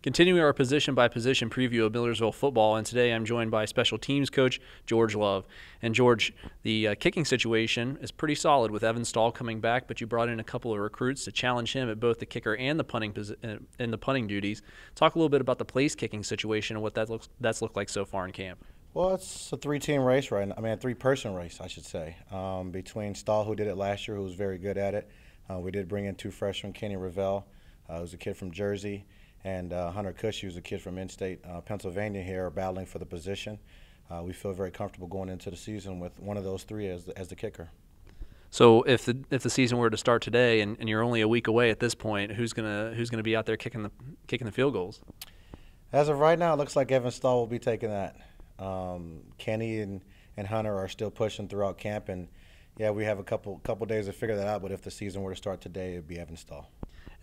Continuing our position-by-position preview of Millersville football, and today I'm joined by special teams coach George Love. And George, the kicking situation is pretty solid with Evan Stahl coming back, but you brought in a couple of recruits to challenge him at both the kicker and the punting duties. Talk a little bit about the place kicking situation and what that's looked like so far in camp. Well, it's a three-team race right now. I mean, a three-person race, I should say, between Stahl, who did it last year, who was very good at it. We did bring in two freshmen, Kenny Ravel, who's a kid from Jersey, and Hunter Cush, who's a kid from in-state Pennsylvania here, are battling for the position. We feel very comfortable going into the season with one of those three as the kicker. So if the season were to start today and you're only a week away at this point, who's gonna be out there kicking the field goals? As of right now, it looks like Evan Stahl will be taking that. Kenny and Hunter are still pushing throughout camp, and yeah, we have a couple days to figure that out. But if the season were to start today, it'd be Evan Stahl.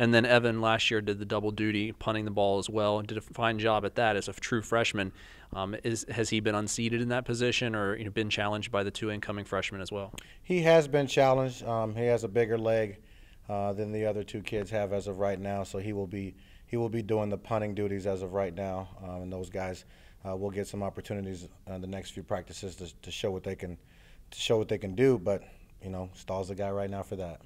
And then Evan last year did the double duty, punting the ball as well, and did a fine job at that as a true freshman. Has he been unseated in that position, or been challenged by the two incoming freshmen as well? He has been challenged. He has a bigger leg than the other two kids have as of right now, so he will be doing the punting duties as of right now. And those guys will get some opportunities in the next few practices to show what they can do. But Stahl's the guy right now for that.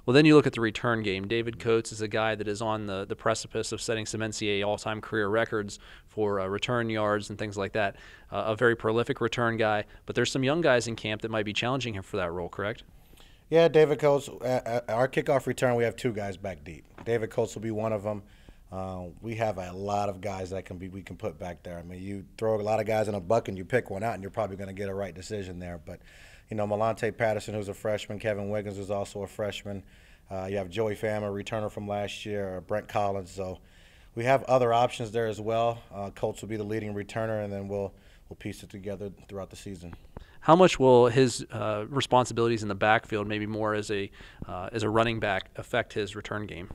Well, then you look at the return game. David Coates is a guy that is on the precipice of setting some NCAA all-time career records for return yards and things like that. A very prolific return guy, but there's some young guys in camp that might be challenging him for that role, correct? Yeah, David Coates. Our kickoff return, we have two guys back deep. David Coates will be one of them. We have a lot of guys that we can put back there. I mean, you throw a lot of guys in a bucket and you pick one out, and you're probably going to get a right decision there. But Malante Patterson, who's a freshman, Kevin Wiggins, who's also a freshman. You have Joey Pham, a returner from last year, Brent Collins. So we have other options there as well. Coates will be the leading returner, and then we'll piece it together throughout the season. How much will his responsibilities in the backfield, maybe more as a running back, affect his return game?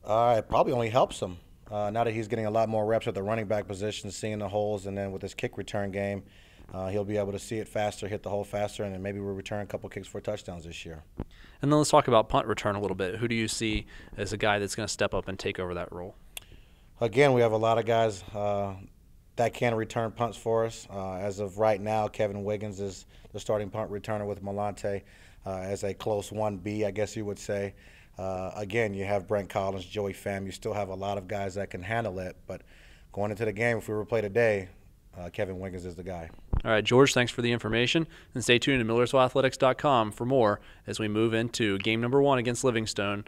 It probably only helps him. Now that he's getting a lot more reps at the running back position, seeing the holes, and then with his kick return game, he'll be able to see it faster, hit the hole faster, and then maybe we'll return a couple kicks for touchdowns this year. And then let's talk about punt return a little bit. Who do you see as a guy that's going to step up and take over that role? Again, we have a lot of guys that can return punts for us. As of right now, Kevin Wiggins is the starting punt returner with Malante as a close 1B, I guess you would say. Again, you have Brent Collins, Joey Pham. You still have a lot of guys that can handle it. But going into the game, if we were to play today, Kevin Wiggins is the guy. All right, George, thanks for the information. And stay tuned to MillersvilleAthletics.com for more as we move into game number 1 against Livingstone